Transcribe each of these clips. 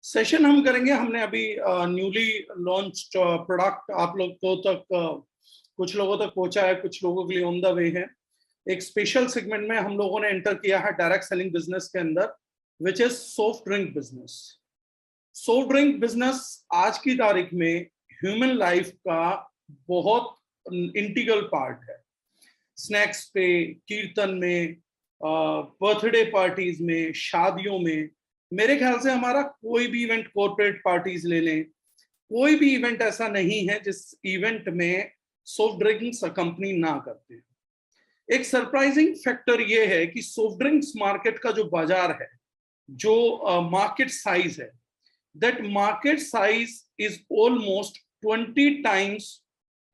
Session हम करेंगे। हमने अभी न्यूली लॉन्च प्रोडक्ट आप लोग को तक कुछ लोगों तक पहुंचा है, कुछ लोगों के लिए ऑन द वे है। एक स्पेशल सेगमेंट में हम लोगों ने एंटर किया है डायरेक्ट सेलिंग बिजनेस के अंदर, which is soft drink business. Soft drink business आज की तारीख में ह्यूमन लाइफ का बहुत इंटीग्रल पार्ट है। स्नैक्स पे, कीर्तन में, बर्थडे पार्टीज में, शादियों में, मेरे ख्याल से हमारा कोई भी इवेंट, कॉर्पोरेट पार्टीज ले लें, कोई भी इवेंट ऐसा नहीं है जिस इवेंट में सॉफ्ट ड्रिंक्स कंपनी ना करते हैं। एक सरप्राइजिंग फैक्टर ये है कि सॉफ्ट ड्रिंक्स मार्केट का जो बाजार है, जो मार्केट साइज है, that market size is almost 20 times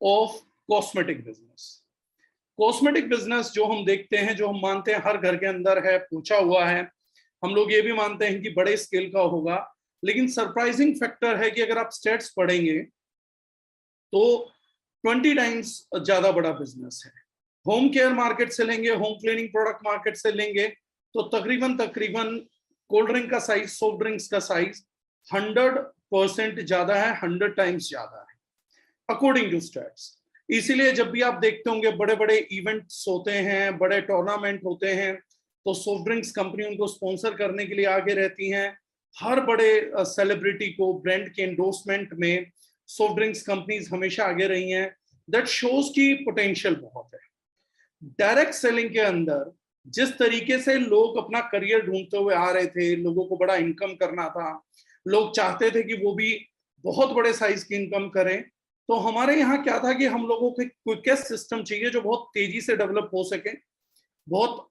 of cosmetic business. Cosmetic business जो हम देखते हैं, जो हम मानते हैं हर घर के अंदर है, पूछा हुआ है, हम लोग ये भी मानते हैं कि बड़े स्केल का होगा, लेकिन सरप्राइजिंग फैक्टर है कि अगर आप स्टेट्स पढ़ेंगे तो 20 टाइम्स ज्यादा बड़ा बिजनेस है। होम केयर मार्केट से लेंगे, होम क्लीनिंग प्रोडक्ट मार्केट से लेंगे तो तकरीबन कोल्ड ड्रिंक का साइज, सॉफ्ट ड्रिंक्स का साइज 100% ज्यादा है, 100 टाइम्स ज्यादा है अकॉर्डिंग टू स्टैट्स। इसीलिए जब भी आप देखते होंगे बड़े बड़े इवेंट्स होते हैं, बड़े टूर्नामेंट होते हैं, तो सॉफ्ट ड्रिंक्स कंपनी उनको स्पॉन्सर करने के लिए आगे रहती हैं। हर बड़े सेलिब्रिटी को ब्रांड के एंडोर्समेंट में सॉफ्ट ड्रिंक्स कंपनीज हमेशा आगे रही हैं। दैट शोज की पोटेंशियल बहुत है। डायरेक्ट सेलिंग के अंदर जिस तरीके से लोग अपना करियर ढूंढते हुए आ रहे थे, लोगों को बड़ा इनकम करना था, लोग चाहते थे कि वो भी बहुत बड़े साइज की इनकम करें, तो हमारे यहाँ क्या था कि हम लोगों को क्विकेस्ट सिस्टम चाहिए जो बहुत तेजी से डेवलप हो सके, बहुत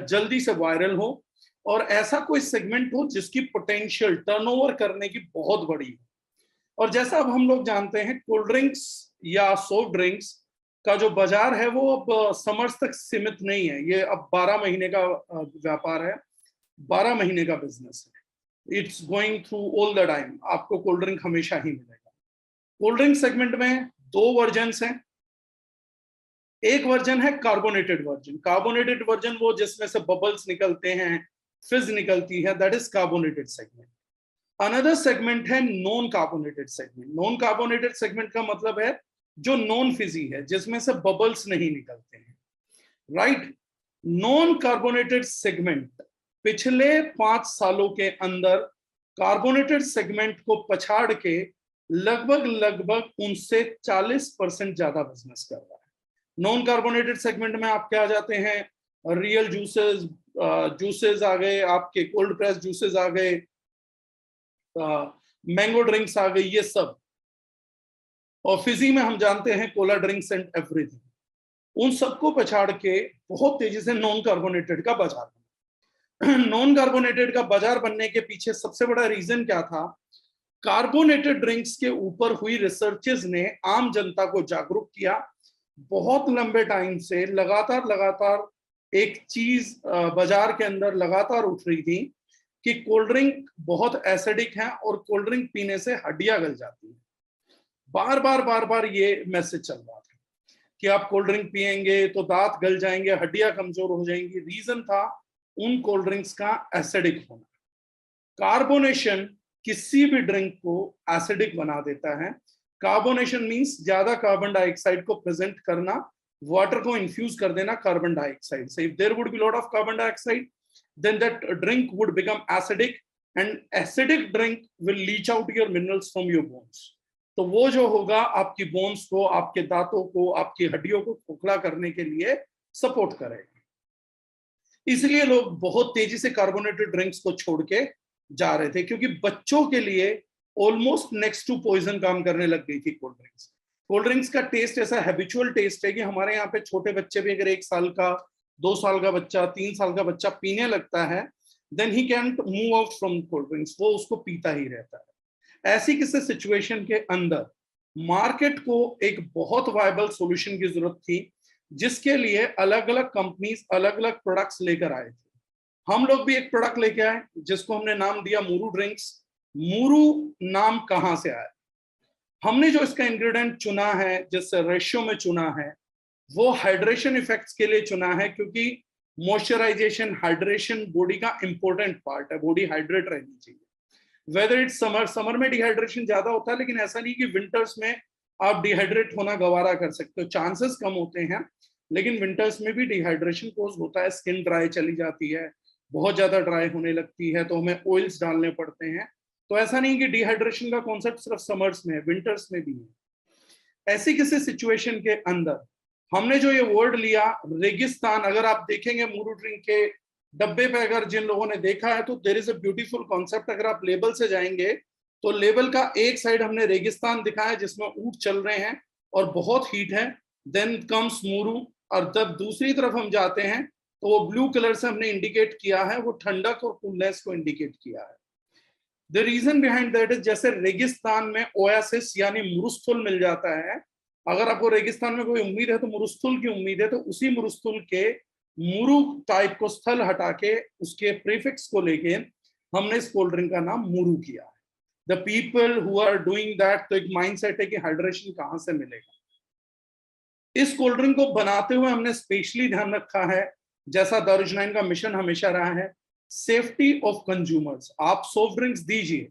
जल्दी से वायरल हो, और ऐसा कोई सेगमेंट हो जिसकी पोटेंशियल टर्नओवर करने की बहुत बड़ी है। और जैसा अब हम लोग जानते हैं, कोल्ड ड्रिंक्स या सॉफ्ट ड्रिंक्स का जो बाजार है वो अब समर्स तक सीमित नहीं है। ये अब 12 महीने का व्यापार है, 12 महीने का बिजनेस है। It's going through all the time, आपको कोल्ड ड्रिंक हमेशा ही मिलेगा। कोल्ड ड्रिंक सेगमेंट में 2 वर्जन्स हैं। एक वर्जन है कार्बोनेटेड वर्जन। कार्बोनेटेड वर्जन वो जिसमें से बबल्स निकलते हैं, फिज निकलती है, that is carbonated segment. Another segment है non carbonated segment. Non carbonated segment का मतलब है जो नॉन फिजी है, जिसमें से बबल्स नहीं निकलते हैं, राइट। नॉन कार्बोनेटेड सेगमेंट पिछले 5 सालों के अंदर कार्बोनेटेड सेगमेंट को पछाड़ के लगभग उनसे 40% ज्यादा बिजनेस कर रहा है। नॉन कार्बोनेटेड सेगमेंट में आप क्या आ जाते हैं, रियल जूसेस आ गए, आपके कोल्ड प्रेस जूसेस आ गए, मैंगो ड्रिंक्स आ गई, ये सब। और फिजी में हम जानते हैं कोला ड्रिंक्स एंड एवरीथिंग। उन सबको पछाड़ के बहुत तेजी से नॉन कार्बोनेटेड का बाजार बना। नॉन कार्बोनेटेड का बाजार बनने के पीछे सबसे बड़ा रीजन क्या था? कार्बोनेटेड ड्रिंक्स के ऊपर हुई रिसर्चेस ने आम जनता को जागरूक किया। बहुत लंबे टाइम से लगातार एक चीज बाजार के अंदर लगातार उठ रही थी कि कोल्ड ड्रिंक बहुत एसिडिक है और कोल्ड ड्रिंक पीने से हड्डियां गल जाती हैं। बार बार ये मैसेज चल रहा था कि आप कोल्ड ड्रिंक पिएंगे तो दांत गल जाएंगे, हड्डियां कमजोर हो जाएंगी। रीजन था उन कोल्ड ड्रिंक्स का एसिडिक होना। कार्बोनेशन किसी भी ड्रिंक को एसिडिक बना देता है। कार्बोनेशन मींस ज्यादा कार्बन डाइऑक्साइड को प्रेजेंट करना, वाटर को इन्फ्यूज कर देना कार्बन डाइऑक्साइड से। If there would be lot of carbon dioxide, then that drink would become acidic, and acidic drink will leach out your minerals from your bones. तो वो जो होगा आपकी बोन्स को, आपके दांतों को, आपकी हड्डियों को खोखला करने के लिए सपोर्ट करेगा। इसलिए लोग बहुत तेजी से कार्बोनेटेड ड्रिंक्स को छोड़ के जा रहे थे, क्योंकि बच्चों के लिए ऑलमोस्ट नेक्स्ट टू पॉइजन काम करने लग गई थी कोल्ड ड्रिंक्स। कोल्ड ड्रिंक्स का टेस्ट ऐसा हैबिचुअल टेस्ट है कि हमारे यहाँ पे छोटे बच्चे भी अगर 1 साल का, 2 साल का बच्चा, 3 साल का बच्चा पीने लगता है, then he can't move out from cold drinks, वो उसको पीता ही रहता है। ऐसी किसी सिचुएशन के अंदर मार्केट को एक बहुत वायबल सॉल्यूशन की जरूरत थी, जिसके लिए अलग अलग कंपनीज अलग अलग प्रोडक्ट्स लेकर आए थे। हम लोग भी एक प्रोडक्ट लेके आए जिसको हमने नाम दिया मूरू ड्रिंक्स। मूरू नाम कहाँ से आया? हमने जो इसका इंग्रेडिएंट चुना है, जिस रेशियो में चुना है, वो हाइड्रेशन इफेक्ट्स के लिए चुना है, क्योंकि मॉइस्चराइजेशन, हाइड्रेशन बॉडी का इंपॉर्टेंट पार्ट है। बॉडी हाइड्रेट रहनी चाहिए। वेदर इट्स समर में डिहाइड्रेशन ज्यादा होता है, लेकिन ऐसा नहीं कि विंटर्स में आप डिहाइड्रेट होना गवारा कर सकते हो, चांसेस कम होते हैं, लेकिन विंटर्स में भी डिहाइड्रेशन कोज होता है, स्किन ड्राई चली जाती है, बहुत ज्यादा ड्राई होने लगती है, तो हमें ऑयल्स डालने पड़ते हैं। तो ऐसा नहीं कि डिहाइड्रेशन का कॉन्सेप्ट सिर्फ समर्स में है, विंटर्स में भी है। ऐसी किसी सिचुएशन के अंदर हमने जो ये वर्ड लिया रेगिस्तान, अगर आप देखेंगे मूरू ड्रिंक के डब्बे पे, अगर जिन लोगों ने देखा है, तो there is a beautiful concept. अगर आप लेबल से जाएंगे तो लेबल का एक साइड हमने रेगिस्तान दिखाया जिसमें ऊंट चल रहे हैं और बहुत हीट है, देन कम्स मूरू, और जब दूसरी तरफ हम जाते हैं तो वो ब्लू कलर से हमने इंडिकेट किया है, वो ठंडक और कूलनेस को इंडिकेट किया है। The reason behind that is, जैसे रेगिस्तान में ओएसिस यानी मुरुस्थुल मिल जाता है, अगर आपको रेगिस्तान में कोई उम्मीद है तो मुरुस्थुल की उम्मीद है, तो उसी मुरुस्थुल के मुरु टाइप को स्थल हटा के उसके प्रीफिक्स को लेके हमने इस कोल्ड ड्रिंक का नाम मुरु किया है। The people who are doing that, तो एक माइंडसेट है कि हाइड्रेशन कहां से मिलेगा। इस कोल्ड ड्रिंक को बनाते हुए हमने स्पेशली ध्यान रखा है, जैसा दारुल का मिशन हमेशा रहा है, सेफ्टी ऑफ कंज्यूमर्स। आप सॉफ्ट ड्रिंक्स दीजिए,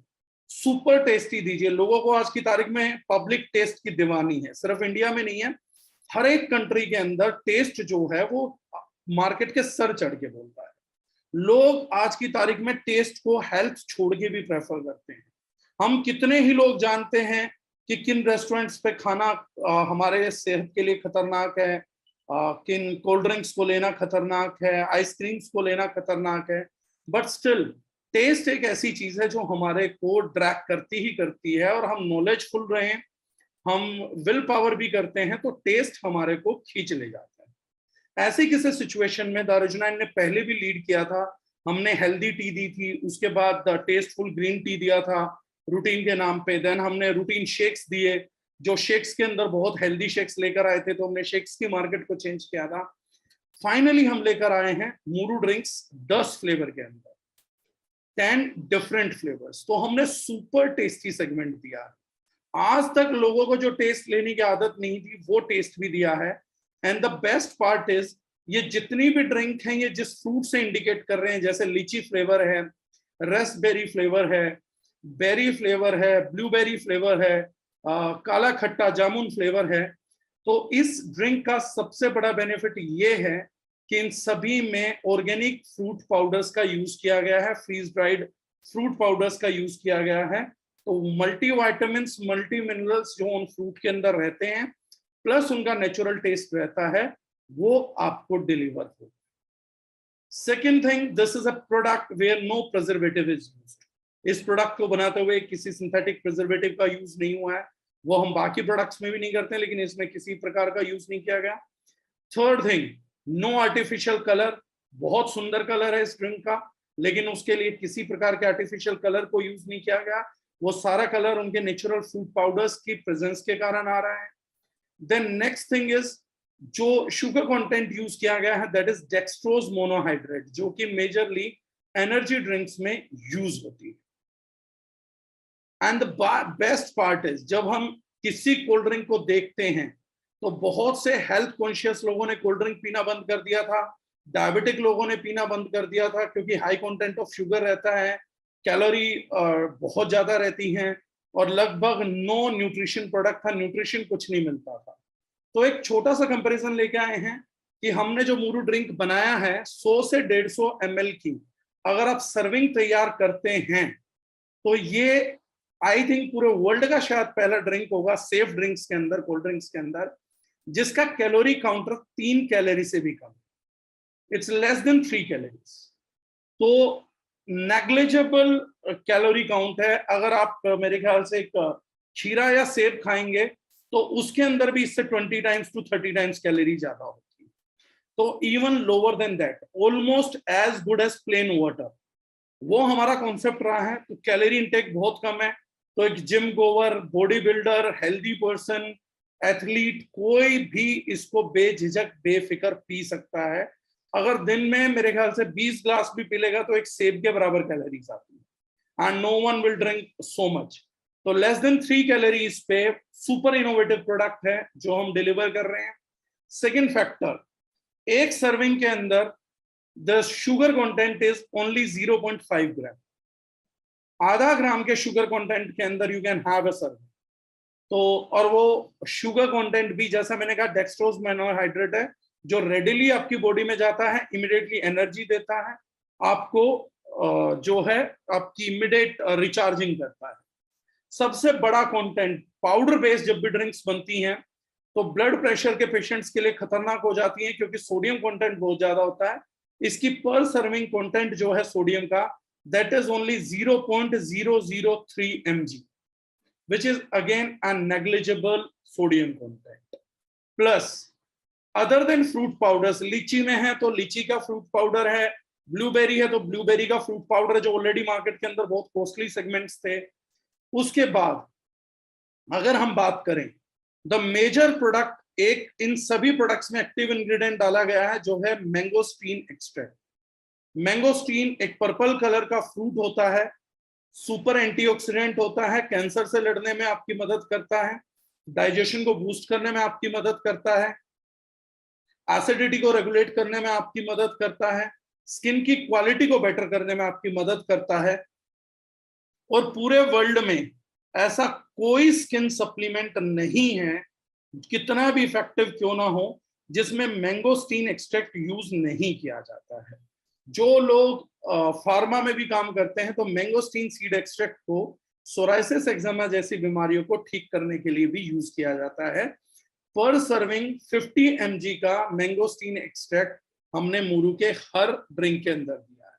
सुपर टेस्टी दीजिए, लोगों को आज की तारीख में पब्लिक टेस्ट की दीवानी है, सिर्फ इंडिया में नहीं है, हर एक कंट्री के अंदर टेस्ट जो है वो मार्केट के सर चढ़ के बोलता है। लोग आज की तारीख में टेस्ट को हेल्थ छोड़ के भी प्रेफर करते हैं। हम कितने ही लोग जानते हैं कि किन रेस्टोरेंट्स पे खाना हमारे सेहत के लिए खतरनाक है, किन कोल्ड ड्रिंक्स को लेना खतरनाक है, आइसक्रीम्स को लेना खतरनाक है, बट स्टिल टेस्ट एक ऐसी चीज है जो हमारे को ड्रैग करती ही करती है, और हम नॉलेजफुल रहे, हम विल पावर भी करते हैं तो टेस्ट हमारे को खींच ले जाता है। ऐसे किसी सिचुएशन में दारुल ने पहले भी लीड किया था, हमने हेल्दी टी दी थी, उसके बाद द टेस्टफुल ग्रीन टी दिया था रूटीन के नाम पे, देन हमने रूटीन शेक्स दिए, जो शेक्स के अंदर बहुत हेल्दी शेक्स लेकर आए थे, तो हमने शेक्स की मार्केट को चेंज किया था। फाइनली हम लेकर आए हैं मूरू ड्रिंक्स 10 फ्लेवर के अंदर, 10 डिफरेंट फ्लेवर्स, तो हमने सुपर टेस्टी सेगमेंट दिया है। आज तक लोगों को जो टेस्ट लेने की आदत नहीं थी वो टेस्ट भी दिया है। And the best part is, ये जितनी भी ड्रिंक हैं ये जिस फ्रूट से इंडिकेट कर रहे हैं, जैसे लीची फ्लेवर है, रसबेरी फ्लेवर है, बेरी फ्लेवर है, ब्लूबेरी फ्लेवर है, काला खट्टा जामुन फ्लेवर है, तो इस ड्रिंक का सबसे बड़ा बेनिफिट ये है कि इन सभी में ऑर्गेनिक फ्रूट पाउडर्स का यूज किया गया है, फ्रीज ड्राइड फ्रूट पाउडर्स का यूज किया गया है, तो मल्टी वाइटामिन्स, मल्टी मिनरल्स जो उन फ्रूट के अंदर रहते हैं, प्लस उनका नेचुरल टेस्ट रहता है, वो आपको डिलीवर हो। Second thing, this is a product where no preservative is used. इस प्रोडक्ट को बनाते हुए किसी सिंथेटिक प्रिजर्वेटिव का यूज नहीं हुआ है, वो हम बाकी प्रोडक्ट्स में भी नहीं करते, लेकिन इसमें किसी प्रकार का यूज नहीं किया गया। Third thing, no artificial colour. बहुत सुंदर कलर है इस ड्रिंक का, लेकिन उसके लिए किसी प्रकार के आर्टिफिशियल कलर को यूज नहीं किया गया, वो सारा कलर उनके नेचुरल फ्रूट पाउडर्स की प्रेजेंस के कारण आ रहा है। देन नेक्स्ट थिंग इज, जो शुगर कंटेंट यूज किया गया है दैट इज डेक्सट्रोज मोनोहाइड्रेट, जो कि मेजरली एनर्जी ड्रिंक्स में यूज होती है। And the best part is, जब हम किसी कोल्ड ड्रिंक को देखते हैं तो बहुत से हेल्थ कॉन्शियस लोगों ने कोल्ड ड्रिंक पीना बंद कर दिया था, डायबिटिक लोगों ने पीना बंद कर दिया था, क्योंकि हाई कंटेंट ऑफ शुगर रहता है, कैलोरी बहुत ज्यादा रहती हैं, और लगभग नो न्यूट्रिशन प्रोडक्ट था, न्यूट्रिशन कुछ नहीं मिलता था। तो एक छोटा सा कंपैरिजन लेके आए हैं कि हमने जो मूरू ड्रिंक बनाया है 100 से 150 ml की, अगर आप सर्विंग तैयार करते हैं तो ये आई थिंक पूरे वर्ल्ड का शायद पहला ड्रिंक होगा सेफ ड्रिंक्स के अंदर, कोल्ड ड्रिंक्स के अंदर, जिसका कैलोरी काउंटर 3 कैलोरी से भी कम, इट्स लेस देन 3 कैलोरीज। तो नेग्लिजिबल कैलोरी काउंट है। अगर आप मेरे ख्याल से एक खीरा या सेब खाएंगे तो उसके अंदर भी इससे 20 टाइम्स टू 30 टाइम्स कैलोरी ज्यादा होती है, तो even lower than that, almost as good as plain water, वो हमारा कॉन्सेप्ट रहा है। तो कैलोरी इनटेक बहुत कम है, तो एक जिम गोवर, body builder, healthy person, athlete, कोई भी इसको बेझिझक बेफिक्र पी सकता है। अगर दिन में मेरे ख्याल से 20 ग्लास भी पी लेगा तो एक सेब के बराबर कैलोरीज आती है, and no one will drink so much. तो लेस देन 3 कैलोरीज पे सुपर इनोवेटिव प्रोडक्ट है जो हम डिलीवर कर रहे हैं। सेकेंड फैक्टर, एक सर्विंग के अंदर the sugar content is only 0.5 ग्राम, आधा ग्राम के शुगर कंटेंट के अंदर you can have a serving. तो और वो शुगर कंटेंट भी जैसा मैंने कहा डेक्सट्रोज मोनोहाइड्रेट है, जो रेडिली आपकी बॉडी में जाता है, इमीडिएटली एनर्जी देता है आपको, जो है आपकी इमीडिएट रिचार्जिंग करता है। सबसे बड़ा कंटेंट, पाउडर बेस्ड जब भी ड्रिंक्स बनती हैं तो ब्लड प्रेशर के पेशेंट्स के लिए खतरनाक हो जाती हैं, क्योंकि सोडियम कंटेंट बहुत ज्यादा होता है। इसकी पर सर्विंग कंटेंट जो है सोडियम का, that is only 0.003 mg, which is again a negligible sodium content. Plus, other than fruit powders, लीची में है तो लीची का फ्रूट पाउडर है, ब्लूबेरी है तो ब्लूबेरी का फ्रूट पाउडर है, जो ऑलरेडी मार्केट के अंदर बहुत कॉस्टली सेगमेंट्स थे। उसके बाद अगर हम बात करें द मेजर प्रोडक्ट, एक इन सभी प्रोडक्ट्स में एक्टिव इंग्रेडिएंट डाला गया है जो है मैंगोस्टीन एक्सट्रैक्ट। मैंगोस्टीन एक पर्पल कलर का फ्रूट होता है, सुपर एंटीऑक्सीडेंट होता है, कैंसर से लड़ने में आपकी मदद करता है, डाइजेशन को बूस्ट करने में आपकी मदद करता है, एसिडिटी को रेगुलेट करने में आपकी मदद करता है, स्किन की क्वालिटी को बेटर करने में आपकी मदद करता है। और पूरे वर्ल्ड में ऐसा कोई स्किन सप्लीमेंट नहीं है, कितना भी इफेक्टिव क्यों ना हो, जिसमें मैंगोस्टीन एक्सट्रैक्ट यूज नहीं किया जाता है। जो लोग फार्मा में भी काम करते हैं तो मैंगोस्टीन सीड एक्सट्रैक्ट को सोराइसिस एक्जिमा जैसी बीमारियों को ठीक करने के लिए भी यूज किया जाता है। पर सर्विंग 50 mg का मैंगोस्टीन एक्सट्रैक्ट हमने मूरू के हर ड्रिंक के अंदर दिया है।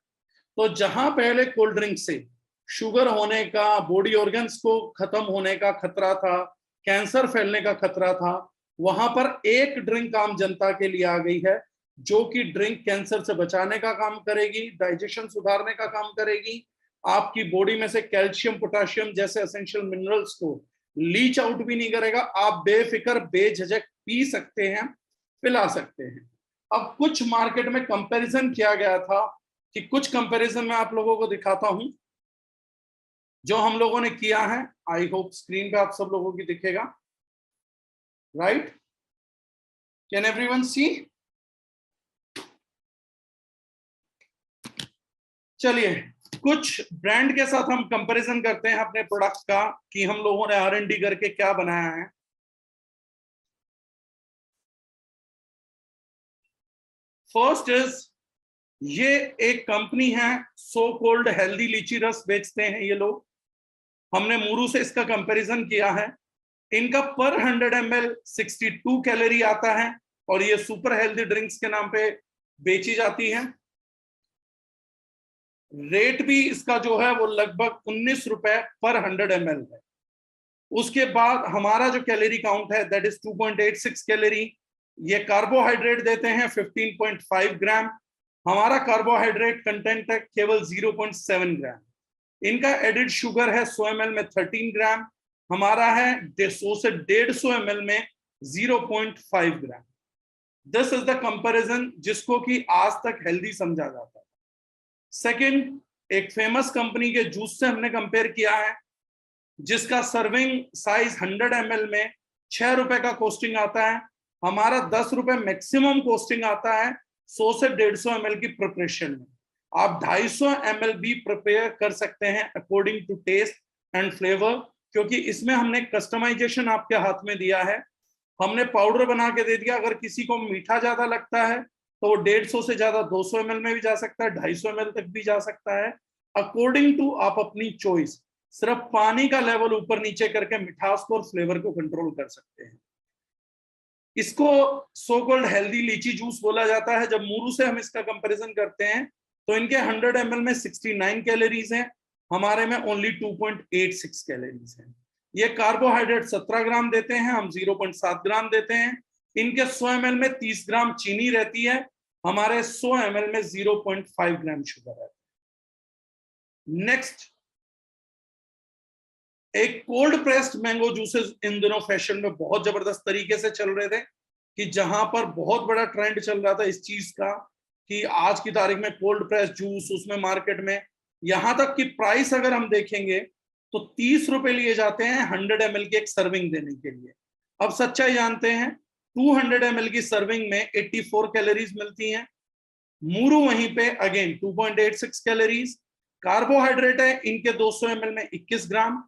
तो जहां पहले कोल्ड ड्रिंक से शुगर होने का, बॉडी ऑर्गन्स को खत्म होने का खतरा था, कैंसर फैलने का खतरा था, वहां पर एक ड्रिंक आम जनता के लिए आ गई है, जो कि ड्रिंक कैंसर से बचाने का काम करेगी, डाइजेशन सुधारने का काम करेगी, आपकी बॉडी में से कैल्शियम पोटेशियम जैसे एसेंशियल मिनरल्स को लीच आउट भी नहीं करेगा। आप बेफिक्र बेझिझक पी सकते हैं, पिला सकते हैं। अब कुछ मार्केट में कंपैरिजन किया गया था, कि कुछ कंपैरिजन में आप लोगों को दिखाता हूं जो हम लोगों ने किया है। आई होप स्क्रीन पे आप सब लोगों की दिखेगा, राइट? Can everyone see? चलिए कुछ ब्रांड के साथ हम कंपैरिजन करते हैं अपने प्रोडक्ट का, कि हम लोगों ने R&D करके क्या बनाया है। फर्स्ट इज, ये एक कंपनी है, सो कोल्ड हेल्दी लीची रस बेचते हैं ये लोग। हमने मूरू से इसका कंपैरिजन किया है। इनका पर 100 ml 62 कैलोरी आता है, और ये सुपर हेल्दी ड्रिंक्स के नाम पे बेची जाती है। रेट भी इसका जो है वो लगभग 19 रुपए पर 100 ml है। उसके बाद हमारा जो कैलोरी काउंट है दैट इज 2.86 कैलोरी। ये कार्बोहाइड्रेट देते हैं 15.5 ग्राम। हमारा कार्बोहाइड्रेट कंटेंट है केवल 0.7 ग्राम। इनका एडिड शुगर है 100 ml में 13 ग्राम, हमारा है 100 से 150 ml में 0.5 ग्राम। दिस इज द कंपैरिजन जिसको कि आज तक हेल्दी समझा जाता है। सेकंड, एक फेमस कंपनी के जूस से हमने कंपेयर किया है, जिसका सर्विंग साइज 100 ml में 6 रुपए का कॉस्टिंग आता है। हमारा 10 रुपए मैक्सिमम कॉस्टिंग आता है 100 से 150 ml की प्रिपरेशन में। आप 250 ml भी प्रिपेयर कर सकते हैं according to taste and flavour, क्योंकि इसमें हमने कस्टमाइजेशन आपके हाथ में दिया है। हमने पाउडर बना के दे दिया। अगर किसी को मीठा ज्यादा लगता है तो 150 से ज्यादा 200 ml में भी जा सकता है, 250 ml तक भी जा सकता है, अकॉर्डिंग टू आप अपनी चॉइस। सिर्फ पानी का लेवल ऊपर नीचे करके मिठास को और फ्लेवर को कंट्रोल कर सकते हैं। इसको सो कॉल्ड हेल्दी लीची जूस बोला जाता है। जब मूरू से हम इसका कंपैरिजन करते हैं तो इनके 100 ml में 69 कैलोरीज हैं, हमारे में ओनली 2.86 कैलोरीज हैं। ये कार्बोहाइड्रेट 17 ग्राम देते हैं, हम 0.7 ग्राम देते हैं। इनके 100 ml में 30 ग्राम चीनी रहती है, हमारे 100 ml में 0.5 ग्राम शुगर है। नेक्स्ट, एक कोल्ड प्रेस्ड मैंगो जूसेस इन दिनों फैशन में बहुत जबरदस्त तरीके से चल रहे थे, कि जहां पर बहुत बड़ा ट्रेंड चल रहा था इस चीज का, कि आज की तारीख में कोल्ड प्रेस्ड जूस, उसमें मार्केट में यहां तक कि प्राइस अगर हम देखेंगे तो 30 रुपए लिए जाते हैं 100 ml की एक सर्विंग देने के लिए। अब सच्चाई जानते हैं, 200 ml की सर्विंग में 84 कैलोरीज मिलती हैं। मूरू वहीं पे अगेन 2.86 कैलोरीज, कार्बोहाइड्रेट है इनके 200 ml में 21 ग्राम,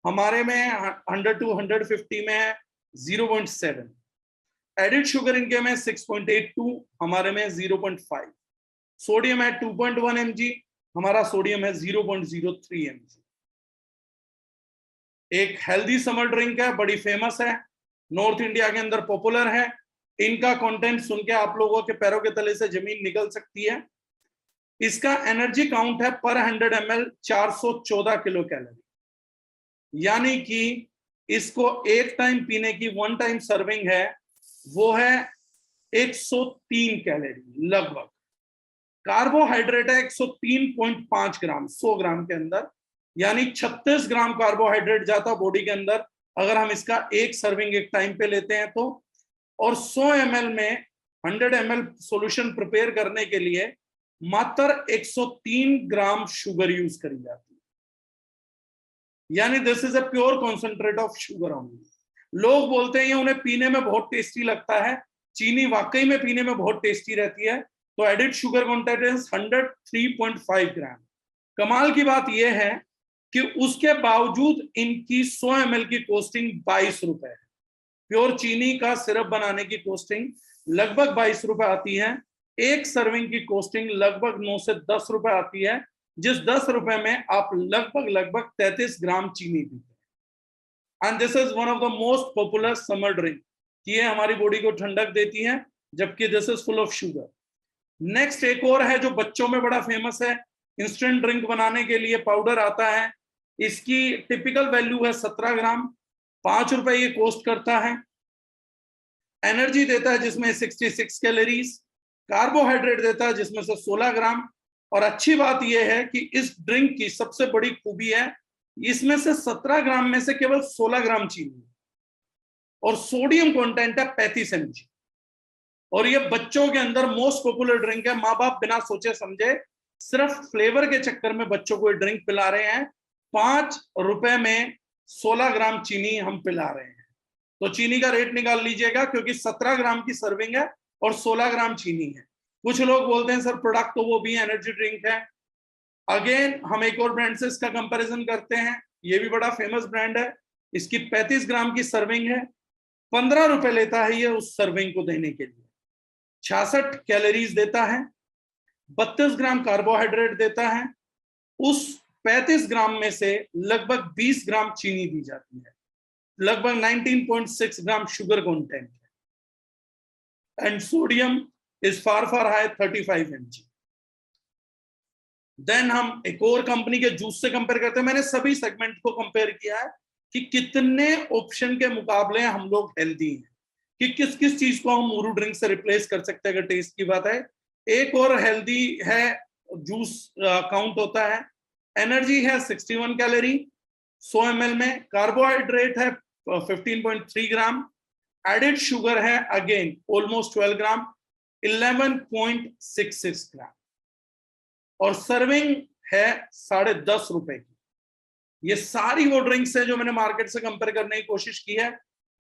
हमारे में 100 to 150 में है 0.7। एडिड शुगर इनके में 6.82, हमारे में 0.5। सोडियम है 2.1 mg, हमारा सोडियम है 0.03 mg। एक हेल्दी समर ड्रिंक है, बड़ी फेमस है, नॉर्थ इंडिया के अंदर पॉपुलर है। इनका कंटेंट सुन के आप लोगों के पैरों के तले से जमीन निकल सकती है। इसका एनर्जी काउंट है पर 100 ml 414 किलो कैलोरी, यानी कि इसको एक टाइम पीने की वन टाइम सर्विंग है वो है 103 कैलोरी लगभग। कार्बोहाइड्रेट है 103.5 ग्राम 100 ग्राम के अंदर, यानी 36 ग्राम कार्बोहाइड्रेट जाता बॉडी के अंदर अगर हम इसका एक सर्विंग एक टाइम पे लेते हैं तो। और 100 ml में 100 ml सॉल्यूशन प्रिपेयर करने के लिए मात्र 103 ग्राम शुगर यूज करी जाती है, यानी this is a pure concentrate of sugar only. लोग बोलते हैं ये उन्हें पीने में बहुत टेस्टी लगता है, चीनी वाकई में पीने में बहुत टेस्टी रहती है। तो एडिड शुगर कंटेंट 103.5 ग्राम। कमाल की बात यह है कि उसके बावजूद इनकी 100 ml की कॉस्टिंग 22 रुपए है। प्योर चीनी का सिरप बनाने की कॉस्टिंग लगभग 22 रुपए आती है, एक सर्विंग की कॉस्टिंग लगभग 9 से 10 रुपए आती है, जिस 10 रुपए में आप लगभग 33 ग्राम चीनी पीते हैं। And this is one of the most popular summer drink, ये हमारी बॉडी को ठंडक देती है, जबकि this is full of sugar. Next एक और है जो बच्चों में बड़ा फेमस है, इंस्टेंट ड्रिंक बनाने के लिए पाउडर आता है, इसकी टिपिकल वैल्यू है 17 ग्राम, 5 रुपए ये कॉस्ट करता है। एनर्जी देता है जिसमें 66 कैलोरीज, कार्बोहाइड्रेट देता है जिसमें से 16 ग्राम। और अच्छी बात यह है कि इस ड्रिंक की सबसे बड़ी खूबी है इसमें से 17 ग्राम में से केवल 16 ग्राम चीनी और सोडियम कंटेंट है 35 mg। और ये बच्चों के अंदर मोस्ट पॉपुलर ड्रिंक है। माँ बाप बिना सोचे समझे सिर्फ फ्लेवर के चक्कर में बच्चों को ये ड्रिंक पिला रहे हैं। 5 रुपए में 16 ग्राम चीनी हम पिला रहे हैं। तो चीनी का रेट निकाल लीजिएगा, क्योंकि 17 ग्राम की सर्विंग है और 16 ग्राम चीनी है। कुछ लोग बोलते हैं सर प्रोडक्ट तो वो भी एनर्जी ड्रिंक है। अगेन हम एक और ब्रांड से इसका कंपैरिजन करते हैं, ये भी बड़ा फेमस ब्रांड है, इसकी 35 ग्राम की सर्विंग है, 15 रुपए लेता है ये उस सर्विंग को देने के लिए, 66 कैलोरीज देता है, 32 ग्राम कार्बोहाइड्रेट देता है, उस 35 ग्राम में से लगभग 20 ग्राम चीनी दी जाती है, लगभग 19.6 ग्राम शुगर कंटेंट है, and sodium is far high 35 mg। Then हम एक और कंपनी के जूस से कंपेयर करते हैं। मैंने सभी सेगमेंट को कंपेयर किया है कि कितने ऑप्शन के मुकाबले हम लोग हेल्दी हैं, कि किस किस चीज को हम मूरू ड्रिंक से रिप्लेस कर सकते हैं अगर टेस्ट की बात है। एक और हेल्दी है जूस काउंट होता है, एनर्जी है 61 कैलोरी 100 ml में, कार्बोहाइड्रेट है 15.3 ग्राम, एडिड शुगर है अगेन ऑलमोस्ट 12 ग्राम 11.66 ग्राम, और सर्विंग है 10.5 रुपए की। ये सारी वो ड्रिंक्स हैं जो मैंने मार्केट से कंपेयर करने की कोशिश की है।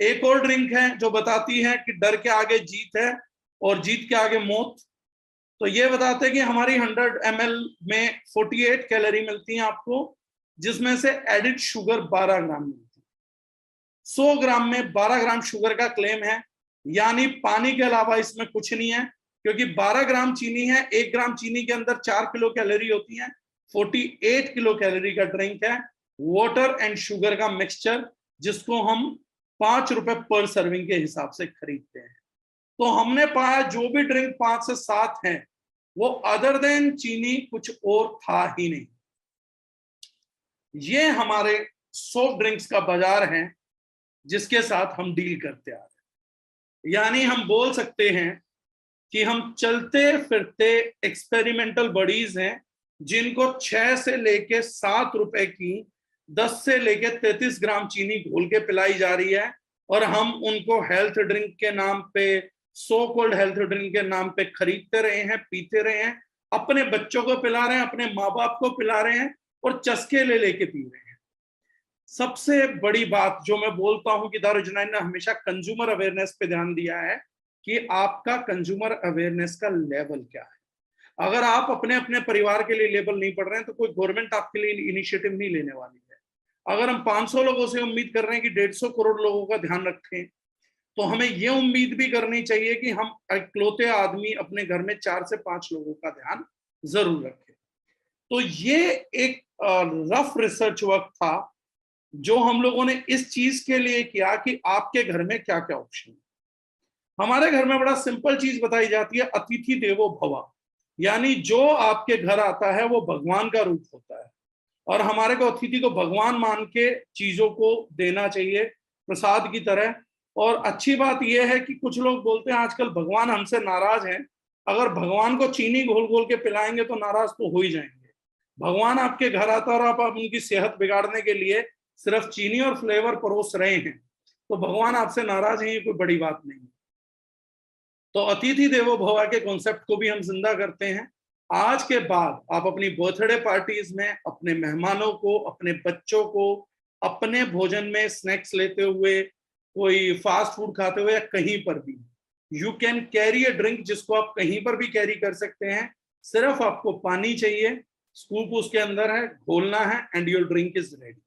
एक और ड्रिंक है जो बताती है कि डर के आगे जीत है और जीत के आगे मौत। तो ये बताते हैं कि हमारी 100 ml में 48 कैलोरी मिलती है आपको, जिसमें से एडिड शुगर 12 ग्राम मिलती है। 100 ग्राम में 12 ग्राम शुगर का क्लेम है, यानी पानी के अलावा इसमें कुछ नहीं है, क्योंकि 12 ग्राम चीनी है, 1 ग्राम चीनी के अंदर 4 किलो कैलोरी होती है। 48 किलो कैलोरी का ड्रिंक है, वाटर एंड शुगर का मिक्सचर, जिसको हम 5 रुपए पर सर्विंग के हिसाब से खरीदते हैं। तो हमने पाया जो भी ड्रिंक 5 से 7 है वो अदर देन चीनी कुछ और था ही नहीं। ये हमारे सॉफ्ट ड्रिंक्स का बाजार है जिसके साथ हम डील करते आ रहे हैं। यानी हम बोल सकते हैं कि हम चलते फिरते एक्सपेरिमेंटल बॉडीज हैं, जिनको 6 से लेके 7 रुपए की 10 से लेके 33 ग्राम चीनी घोल के पिलाई जा रही है, और हम उनको हेल्थ ड्रिंक के नाम पे, सो कॉल्ड हेल्थ ड्रिंक के नाम पे खरीदते रहे हैं, पीते रहे हैं, अपने बच्चों को पिला रहे हैं, अपने माँ बाप को पिला रहे हैं, और चस्के ले लेके पी रहे हैं। सबसे बड़ी बात जो मैं बोलता हूं कि दारुल-ए-जुनैन ने हमेशा कंज्यूमर अवेयरनेस पे ध्यान दिया है कि आपका कंज्यूमर अवेयरनेस का लेवल क्या है। अगर आप अपने अपने परिवार के लिए लेबल नहीं पढ़ रहे हैं तो कोई गवर्नमेंट आपके लिए इनिशिएटिव नहीं लेने वाली है। अगर हम 500 लोगों से उम्मीद कर रहे हैं कि 150 करोड़ लोगों का ध्यान रखें, तो हमें ये उम्मीद भी करनी चाहिए कि हम इकलौते आदमी अपने घर में 4 से 5 लोगों का ध्यान जरूर रखें। तो ये एक रफ रिसर्च वर्क था जो हम लोगों ने इस चीज के लिए किया कि आपके घर में क्या क्या ऑप्शन है। हमारे घर में बड़ा सिंपल चीज बताई जाती है, अतिथि देवो भव, यानी जो आपके घर आता है वो भगवान का रूप होता है, और हमारे को अतिथि को भगवान मान के चीजों को देना चाहिए प्रसाद की तरह। और अच्छी बात यह है कि कुछ लोग बोलते हैं आजकल भगवान हमसे नाराज हैं, अगर भगवान को चीनी घोल घोल के पिलाएंगे तो नाराज तो हो ही जाएंगे। भगवान आपके घर आता है और आप उनकी सेहत बिगाड़ने के लिए सिर्फ चीनी और फ्लेवर परोस रहे हैं, तो भगवान आपसे नाराज है, ये कोई बड़ी बात नहीं है। तो अतिथि देवो भव के कॉन्सेप्ट को भी हम जिंदा करते हैं। आज के बाद आप अपनी बर्थडे पार्टीज में अपने मेहमानों को, अपने बच्चों को, अपने भोजन में स्नैक्स लेते हुए, कोई फास्ट फूड खाते हुए, या कहीं पर भी, you can carry a drink, जिसको आप कहीं पर भी कैरी कर सकते हैं। सिर्फ आपको पानी चाहिए, स्कूप उसके अंदर है, घोलना है, and your drink is ready.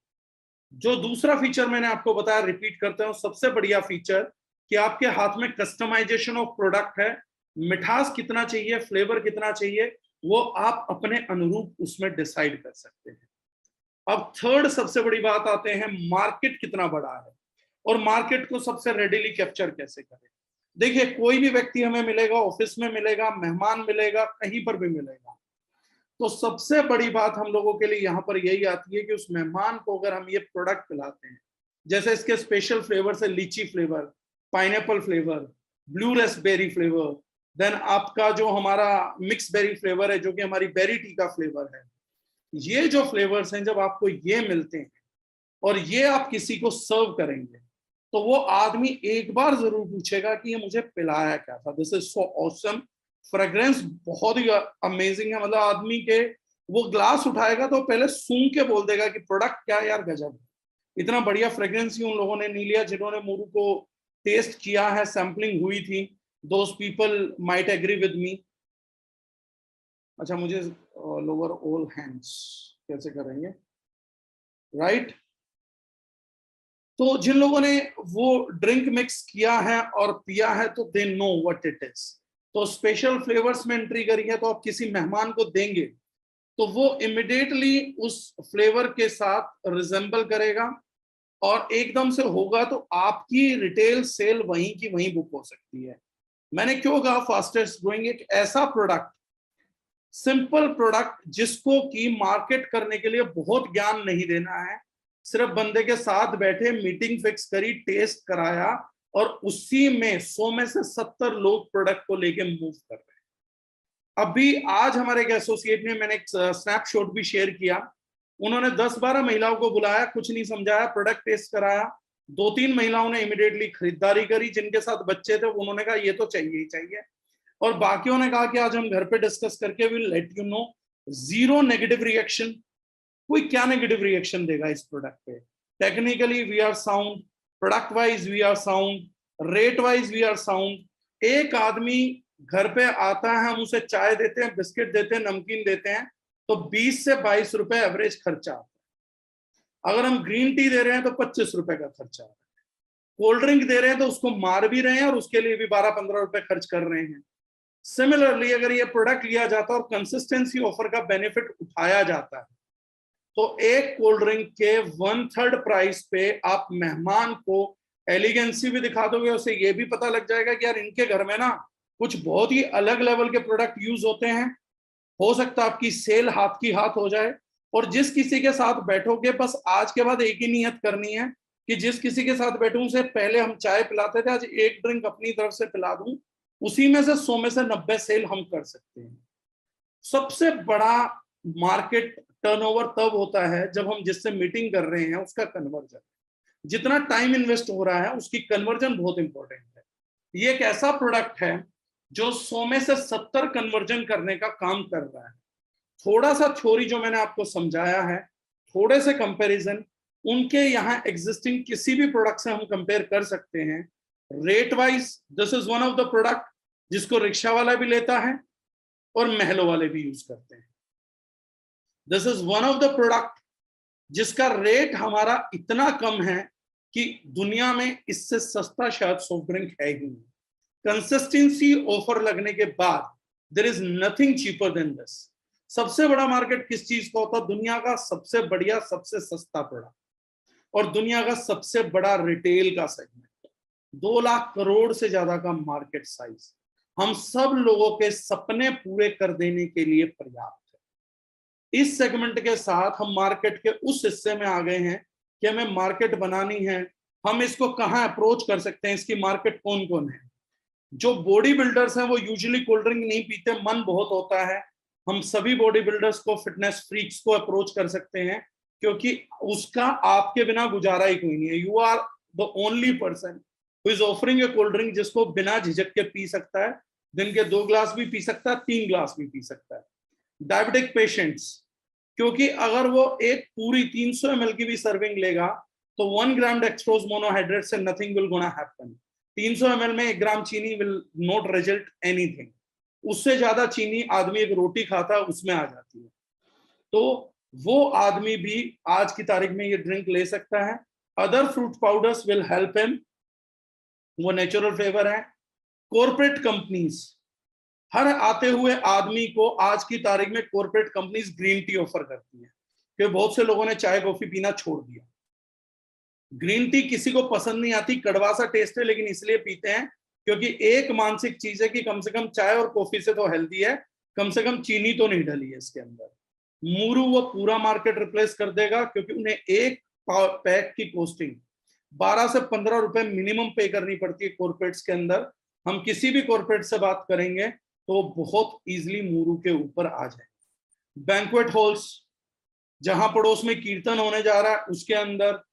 जो दूसरा फीचर मैंने आपको बताया, रिपीट करते हैं, सबसे बढ़िया फीचर कि आपके हाथ में कस्टमाइजेशन ऑफ प्रोडक्ट है। मिठास कितना चाहिए, फ्लेवर कितना चाहिए, वो आप अपने अनुरूप उसमें डिसाइड कर सकते हैं। अब थर्ड सबसे बड़ी बात आते हैं, मार्केट कितना बड़ा है और मार्केट को सबसे रेडिली कैप्चर कैसे करें। देखिए, कोई भी व्यक्ति हमें मिलेगा, ऑफिस में मिलेगा, मेहमान मिलेगा, कहीं पर भी मिलेगा, तो सबसे बड़ी बात हम लोगों के लिए यहाँ पर यही आती है कि उस मेहमान को अगर हम ये प्रोडक्ट पिलाते हैं, जैसे इसके स्पेशल फ्लेवर से lychee flavour, pineapple flavour, blue raspberry flavour, then आपका जो हमारा मिक्स बेरी फ्लेवर है जो कि हमारी बेरी टी का फ्लेवर है, ये जो फ्लेवर्स हैं जब आपको ये मिलते हैं और ये आप किसी को सर्व करेंगे, तो वो आदमी एक बार जरूर पूछेगा कि ये मुझे पिलाया क्या था। This is so awesome. Fragrance बहुत ही अमेजिंग है, मतलब आदमी के वो ग्लास उठाएगा तो पहले सूंघ के बोल देगा कि प्रोडक्ट क्या यार, गजब। इतना बढ़िया फ्रेग्रेंस ही उन लोगों ने नहीं लिया जिन्होंने मुरु को टेस्ट किया है, सैम्पलिंग हुई थी। Those people might agree with me. अच्छा, मुझे लोअर ऑल हैंड्स कैसे करेंगे, राइट? तो जिन लोगों ने वो ड्रिंक मिक्स किया है और पिया है तो they know what it is. तो स्पेशल फ्लेवर्स में एंट्री करी है तो आप किसी मेहमान को देंगे तो वो इमिडिएटली उस फ्लेवर के साथ रिजेंबल करेगा और एकदम से होगा, तो आपकी रिटेल सेल वहीं की वहीं बुक हो सकती है। मैंने क्यों कहा फास्टेस्ट ग्रोइंग, एक ऐसा प्रोडक्ट, सिंपल प्रोडक्ट जिसको की मार्केट करने के लिए बहुत ज्ञान नहीं देना है, सिर्फ बंदे के साथ बैठे, मीटिंग फिक्स करी, टेस्ट कराया, और उसी में 100 में से 70 लोग प्रोडक्ट को लेके मूव कर रहे हैं। अभी आज हमारे एक एसोसिएट ने, मैंने एक स्नैपशॉट भी शेयर किया, उन्होंने 10-12 महिलाओं को बुलाया, कुछ नहीं समझाया, प्रोडक्ट टेस्ट कराया, 2-3 महिलाओं ने इमीडिएटली खरीदारी करी, जिनके साथ बच्चे थे उन्होंने कहा ये तो चाहिए ही चाहिए, और बाकियों ने कहा कि आज हम घर पे डिस्कस करके will let you know. Zero negative reaction. कोई क्या नेगेटिव रिएक्शन देगा इस प्रोडक्ट पे? Technically we are sound, product wise we are sound, rate wise we are sound. एक आदमी घर पे आता है, हम उसे चाय देते हैं, बिस्किट देते हैं, नमकीन देते हैं, तो 20 से 22 रुपए एवरेज खर्चा आता है। अगर हम ग्रीन टी दे रहे हैं तो 25 रुपए का खर्चा आता है। कोल्ड ड्रिंक दे रहे हैं तो उसको मार भी रहे हैं और उसके लिए भी 12-15 रुपए खर्च कर रहे हैं। सिमिलरली अगर ये प्रोडक्ट लिया जाता है और कंसिस्टेंसी ऑफर का बेनिफिट उठाया जाता है, तो एक कोल्ड ड्रिंक के 1/3 प्राइस पे आप मेहमान को एलिगेंसी भी दिखा दोगे, उसे ये भी पता लग जाएगा कि यार इनके घर में ना कुछ बहुत ही अलग लेवल के प्रोडक्ट यूज होते हैं। हो सकता है आपकी सेल हाथ की हाथ हो जाए। और जिस किसी के साथ बैठोगे, बस आज के बाद एक ही नियत करनी है कि जिस किसी के साथ बैठूं उसे पहले हम चाय पिलाते थे, आज एक ड्रिंक अपनी तरफ से पिला दूं, उसी में से 100 में से 90 सेल हम कर सकते हैं। सबसे बड़ा मार्केट टर्नओवर तब होता है जब हम जिससे मीटिंग कर रहे हैं उसका कन्वर्जन, जितना टाइम इन्वेस्ट हो रहा है उसकी कन्वर्जन बहुत इंपॉर्टेंट है। ये एक ऐसा प्रोडक्ट है जो 100 में से 70 कन्वर्जन करने का काम कर रहा है। थोड़ा सा थ्योरी जो मैंने आपको समझाया है, थोड़े से कंपैरिजन उनके यहाँ एग्जिस्टिंग किसी भी प्रोडक्ट से हम कंपेयर कर सकते हैं। Rate wise this is one of the product जिसको रिक्शा वाला भी लेता है, और महलों वाले भी यूज करते हैं। This is one of the product जिसका रेट हमारा इतना कम है कि दुनिया में इससे सस्ता शायद सॉफ्ट ड्रिंक है ही नहीं। कंसिस्टेंसी ऑफर लगने के बाद there is nothing cheaper than this. सबसे बड़ा मार्केट किस चीज का होता है? दुनिया का सबसे बढ़िया, सबसे सस्ता प्रोडक्ट और दुनिया का सबसे बड़ा रिटेल का सेगमेंट, 2 लाख करोड़ से ज्यादा का मार्केट साइज हम सब लोगों के सपने पूरे कर देने के लिए पर्याप्त है। इस सेगमेंट के साथ हम मार्केट के उस हिस्से में आ गए हैं कि हमें मार्केट बनानी है। हम इसको कहाँ अप्रोच कर सकते हैं, इसकी मार्केट कौन कौन है? जो बॉडी बिल्डर्स हैं वो यूजुअली कोल्ड ड्रिंक नहीं पीते, मन बहुत होता है। हम सभी बॉडी बिल्डर्स को, फिटनेस फ्रीक्स को अप्रोच कर सकते हैं क्योंकि उसका आपके बिना गुजारा ही कोई नहीं है। You are the only person who is offering a cold drink जिसको बिना झिझक के पी सकता है। दिन के 2 ग्लास भी पी सकता है, 3 ग्लास भी पी सकता है। डायबिटिक पेशेंट्स, क्योंकि अगर वो एक पूरी 300 ml की भी सर्विंग लेगा तो 1 ग्राम डेक्सट्रोज मोनोहाइड्रेट से nothing will gonna happen. 300 ml में 1 ग्राम चीनी विल नॉट रिजल्ट एनीथिंग। उससे ज्यादा चीनी आदमी एक रोटी खाता है उसमें आ जाती है। तो वो आदमी भी आज की तारीख में ये ड्रिंक ले सकता है। Other fruit powders will help him, वो नेचुरल फ्लेवर है। कॉर्पोरेट कंपनीज, हर आते हुए आदमी को आज की तारीख में corporate companies green tea offer करती है क्योंकि बहुत से लोगों ने चाय कॉफी पीना छोड़ दिया। ग्रीन टी किसी को पसंद नहीं आती, कड़वा सा टेस्ट है, लेकिन इसलिए पीते हैं क्योंकि एक मानसिक चीज है कि कम से कम चाय और कॉफी से तो हेल्दी है, कम से कम चीनी तो नहीं डली है इसके अंदर। मूरू वो पूरा मार्केट रिप्लेस कर देगा क्योंकि उन्हें एक पैक की कॉस्टिंग 12 से 15 रुपए मिनिमम पे करनी पड़ती है कॉर्पोरेट्स के अंदर। हम किसी भी कॉर्पोरेट से बात करेंगे तो बहुत इजीली मूरू के ऊपर आ जाए। बैंक्वेट हॉल्स, जहां पड़ोस में कीर्तन होने जा रहा है उसके अंदर,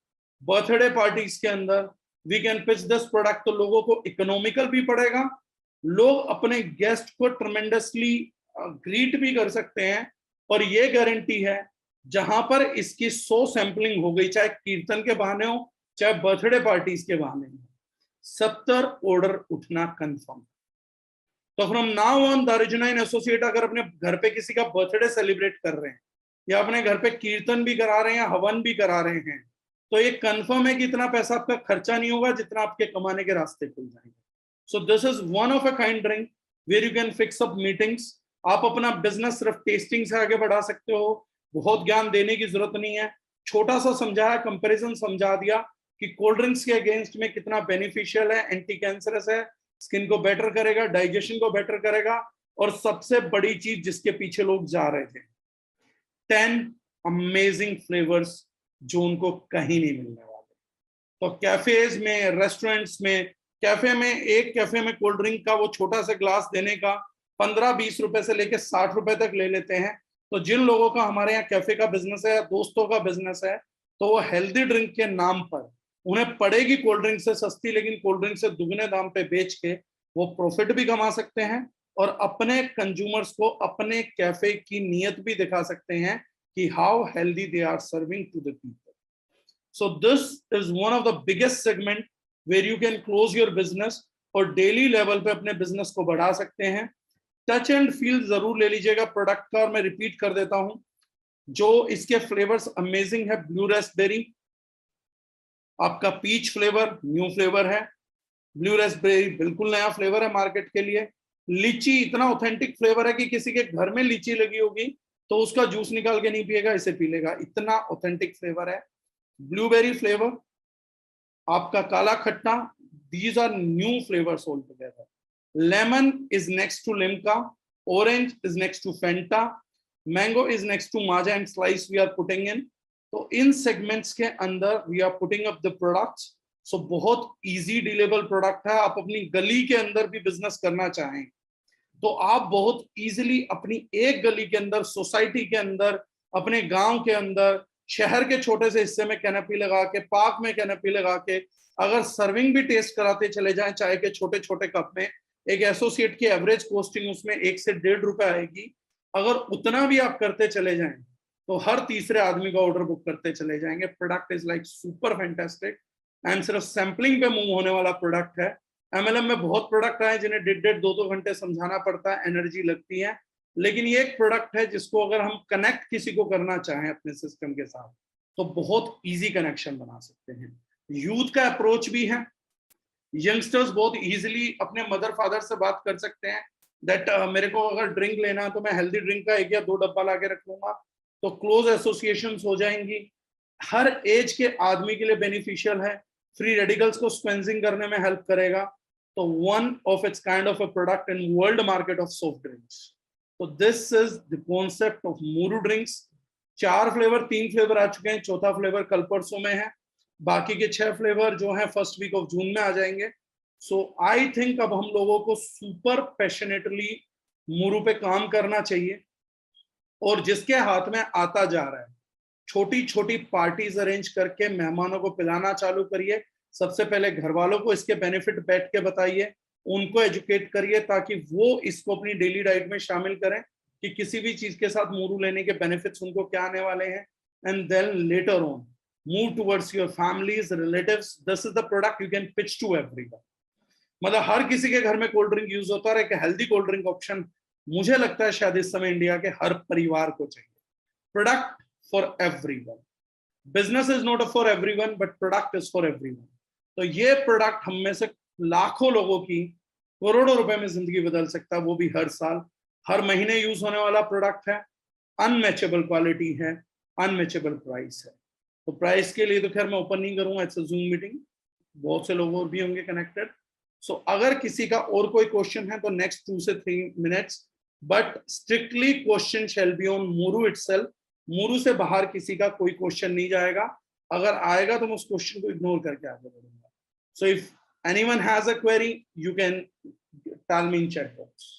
बर्थडे पार्टीज के अंदर we can pitch this product. तो लोगों को इकोनॉमिकल भी पड़ेगा, लोग अपने गेस्ट को ट्रमेंडसली ग्रीट भी कर सकते हैं। और ये गारंटी है जहां पर इसकी 100 सैंपलिंग हो गई, चाहे कीर्तन के बहाने हो चाहे बर्थडे पार्टीज के बहाने हो, 70 ऑर्डर उठना कंफर्म। तो फ्रॉम नाउ ऑन दारुजनाइन एसोसिएट अगर अपने घर पे किसी का बर्थडे सेलिब्रेट कर रहे हैं या अपने घर पे कीर्तन भी करा रहे हैं, हवन भी करा रहे हैं, तो ये कंफर्म है कि इतना पैसा आपका खर्चा नहीं होगा जितना आपके कमाने के रास्ते खुल जाएंगे। So this is one of a kind drink where you can fix up meetings. आप अपना बिजनेस सिर्फ टेस्टिंग से आगे बढ़ा सकते हो, बहुत ज्ञान देने की जरूरत नहीं है। छोटा सा समझाया, कंपैरिजन समझा दिया कि कोल्ड ड्रिंक्स के अगेंस्ट में कितना बेनिफिशियल है, एंटी कैंसरस है, स्किन को बेटर करेगा, डाइजेशन को बेटर करेगा, और सबसे बड़ी चीज जिसके पीछे लोग जा रहे थे, 10 अमेजिंग फ्लेवर्स जो उनको कहीं नहीं मिलने वाले। तो कैफेज में, रेस्टोरेंट्स में, कैफे में, एक कैफे में कोल्ड ड्रिंक का वो छोटा सा ग्लास देने का 15-20 रुपए से लेके 60 रुपए तक ले लेते हैं। तो जिन लोगों का हमारे यहाँ कैफे का बिजनेस है या दोस्तों का बिजनेस है, तो वो हेल्दी ड्रिंक के नाम पर उन्हें पड़ेगी कोल्ड ड्रिंक से सस्ती, लेकिन कोल्ड ड्रिंक से दुगने दाम पे बेच के वो प्रॉफिट भी कमा सकते हैं और अपने कंज्यूमर्स को अपने कैफे की नीयत भी दिखा सकते हैं कि how healthy they are serving to the people. So this is one of the biggest segment where you can close your business और डेली लेवल पे अपने बिजनेस को बढ़ा सकते हैं। टच एंड फील जरूर ले लीजिएगा प्रोडक्ट का, और मैं रिपीट कर देता हूं जो इसके फ्लेवर्स अमेजिंग है। ब्लू रास्पबेरी, आपका पीच फ्लेवर न्यू फ्लेवर है, ब्लू रास्पबेरी बिल्कुल नया फ्लेवर है मार्केट के लिए। लीची इतना ऑथेंटिक फ्लेवर है कि किसी के घर में लीची लगी होगी तो उसका जूस निकाल के नहीं पिएगा, इसे पी लेगा, इतना ऑथेंटिक फ्लेवर है। ब्लूबेरी फ्लेवर, आपका काला खट्टा, these are new flavours all together. Lemon is next to Limca, orange is next to Fanta, mango is next to Maaza and Slice we are putting in. तो इन सेगमेंट्स के अंदर we are putting up the products. So बहुत easy डीलेबल product है। आप अपनी गली के अंदर भी बिजनेस करना चाहें तो आप बहुत इजीली अपनी एक गली के अंदर, सोसाइटी के अंदर, अपने गांव के अंदर, शहर के छोटे से हिस्से में कैनपी लगा के, पार्क में कैनपी लगा के, अगर सर्विंग भी टेस्ट कराते चले जाएं चाय के छोटे छोटे कप में, एक एसोसिएट की एवरेज कॉस्टिंग उसमें 1 से 1.5 रुपए आएगी। अगर उतना भी आप करते चले जाएं तो हर तीसरे आदमी का ऑर्डर बुक करते चले जाएंगे। Product is like super fantastic and सिर्फ सैंपलिंग पे मूव होने वाला प्रोडक्ट है। एमएलएम में बहुत प्रोडक्ट आए जिन्हें 1.5-2 घंटे समझाना पड़ता है, एनर्जी लगती है। लेकिन ये एक प्रोडक्ट है जिसको अगर हम कनेक्ट किसी को करना चाहें अपने सिस्टम के साथ तो बहुत इजी कनेक्शन बना सकते हैं। यूथ का अप्रोच भी है, यंगस्टर्स बहुत इजीली अपने मदर फादर से बात कर सकते हैं दैट मेरे को अगर ड्रिंक लेना है तो मैं हेल्दी ड्रिंक का 1 या 2 डब्बा ला के रख लूंगा, तो क्लोज एसोसिएशन हो जाएंगी। हर एज के आदमी के लिए बेनिफिशियल है, फ्री रेडिकल्स को स्क्वेंजिंग करने में हेल्प करेगा। तो one of its kind of a product in world market of soft drinks. तो this is the concept of Mooru drinks. 4 flavour, 3 flavour आ चुके हैं, चौथा फ्लेवर कल परसों में है, बाकी के 6 फ्लेवर जो है फर्स्ट वीक ऑफ जून में आ जाएंगे। सो आई थिंक अब हम लोगों को सुपर पैशनेटली मूरू पे काम करना चाहिए, और जिसके हाथ में आता जा रहा है छोटी छोटी पार्टीज अरेंज करके मेहमानों को पिलाना चालू करिए। सबसे पहले घर वालों को इसके बेनिफिट बैठ के बताइए, उनको एजुकेट करिए ताकि वो इसको अपनी डेली डाइट में शामिल करें कि किसी भी चीज के साथ मूरू लेने के बेनिफिट्स उनको क्या आने वाले हैं। And then later on move towards your families, relatives. This is the product you can pitch to everyone. मतलब हर किसी के घर में कोल्ड ड्रिंक यूज होता है, एक हेल्दी कोल्ड ड्रिंक ऑप्शन मुझे लगता है शायद इस समय इंडिया के हर परिवार को चाहिए। Product for everyone, business is not for everyone but product is for everyone. तो ये प्रोडक्ट हम में से लाखों लोगों की करोड़ों रुपए में जिंदगी बदल सकता है, वो भी हर साल, हर महीने यूज होने वाला प्रोडक्ट है, अनमैचेबल क्वालिटी है, अनमैचेबल प्राइस है। तो प्राइस के लिए तो खैर मैं ओपन नहीं करूंगा, इट्स अ जूम मीटिंग, बहुत से लोग और भी होंगे कनेक्टेड। सो अगर किसी का और कोई क्वेश्चन है तो नेक्स्ट 2 से 3 minutes, but strictly question shall be on Mooru itself. Mooru से बाहर किसी का कोई क्वेश्चन नहीं जाएगा, अगर आएगा तो मैं उस क्वेश्चन को इग्नोर करके आगे बढ़ूंगा। So if anyone has a query you can tell me in chat box.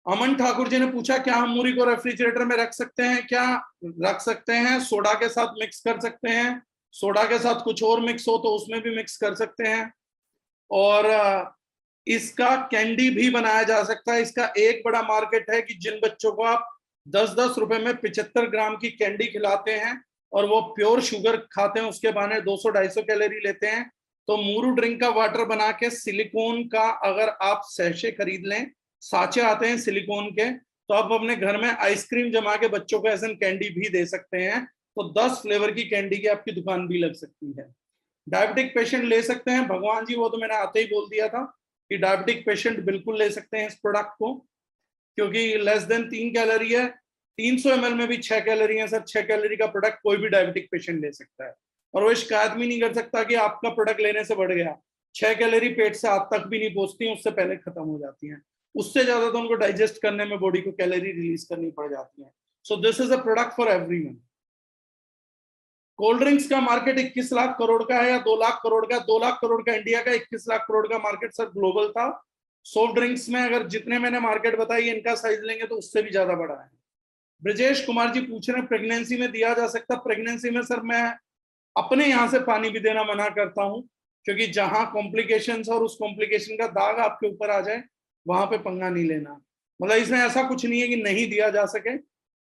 Aman Thakur ji ने पूछा क्या हम मूरी को रेफ्रिजरेटर में रख सकते हैं? क्या रख सकते हैं, सोडा के साथ मिक्स कर सकते हैं, सोडा के साथ कुछ और मिक्स हो तो उसमें भी मिक्स कर सकते हैं, और इसका कैंडी भी बनाया जा सकता है। इसका एक बड़ा मार्केट है कि जिन बच्चों को आप 10-10 रुपए में 75 ग्राम की कैंडी खिलाते हैं और वो प्योर शुगर खाते हैं, उसके बहाने 200-250 कैलोरी लेते हैं, तो मूरू ड्रिंक का वाटर बना के सिलिकॉन का अगर आप सैशे खरीद लें, साचे आते हैं सिलिकॉन के, तो आप अपने घर में आइसक्रीम जमा के बच्चों को ऐसे कैंडी भी दे सकते हैं। तो 10 फ्लेवर की कैंडी की आपकी दुकान भी लग सकती है। डायबिटिक पेशेंट ले सकते हैं, भगवान जी वो तो मैंने आते ही बोल दिया था कि डायबिटिक पेशेंट बिल्कुल ले सकते हैं इस प्रोडक्ट को, क्योंकि लेस देन 3 कैलोरी है, 300 ml में भी 6 कैलोरी है सर। 6 कैलोरी का प्रोडक्ट कोई भी डायबिटिक पेशेंट ले सकता है, और वो शिकायत भी नहीं कर सकता कि आपका प्रोडक्ट लेने से बढ़ गया। 6 कैलोरी पेट से हाथ तक भी नहीं पहुंचती, उससे पहले खत्म हो जाती हैं, उससे ज्यादा तो उनको डाइजेस्ट करने में बॉडी को कैलोरी रिलीज करनी पड़ जाती है। सो this is a product for everyone. Cold drinks का मार्केट 21 लाख करोड़ का है या 2 लाख करोड़ का? 2 लाख करोड़ का इंडिया का, 21 लाख करोड़ का मार्केट सर ग्लोबल था। सॉफ्ट ड्रिंक्स में अगर जितने मैंने मार्केट बताई इनका साइज लेंगे तो उससे भी ज्यादा बड़ा है। ब्रजेश कुमार जी पूछ रहे हैं प्रेगनेंसी में दिया जा सकता? प्रेगनेंसी में सर मैं अपने यहाँ से पानी भी देना मना करता हूँ, क्योंकि जहां कॉम्प्लिकेशंस और उस कॉम्प्लिकेशन का दाग आपके ऊपर आ जाए वहां पे पंगा नहीं लेना। मतलब इसमें ऐसा कुछ नहीं है कि नहीं दिया जा सके,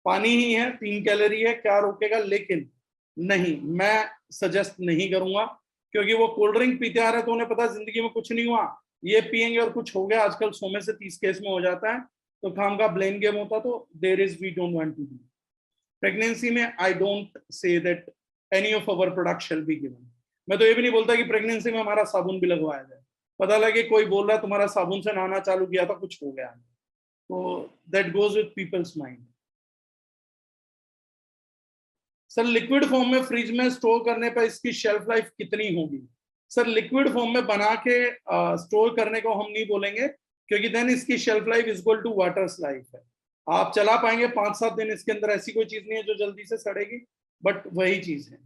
पानी ही है, 3 कैलोरी है, क्या रोकेगा? लेकिन नहीं, मैं सजेस्ट नहीं करूंगा, क्योंकि वो कोल्ड ड्रिंक पीते आ रहे तो उन्हें पता जिंदगी में कुछ नहीं हुआ, ये पियेंगे और कुछ हो गया। आजकल 100 में से 30 केस में हो जाता है, तो काम का ब्लेम गेम होता। तो there is we don't want to do pregnancy में, I don't say that any of our product shall be given. मैं तो ये भी नहीं बोलता कि प्रेगनेंसी में हमारा साबुन भी लगवाया जाए, पता लगे कोई बोल रहा है तुम्हारा साबुन से नहाना चालू किया था कुछ हो गया, तो that goes with people's mind. Sir liquid form में फ्रिज में स्टोर करने पर इसकी शेल्फ लाइफ कितनी होगी? सर लिक्विड फॉर्म में बना के स्टोर करने को हम नहीं बोलेंगे, क्योंकि देन इसकी shelf life is equal to water life है। आप चला पाएंगे 5-7 दिन, इसके अंदर ऐसी कोई चीज नहीं है जो जल्दी से सड़ेगी, बट वही चीज है।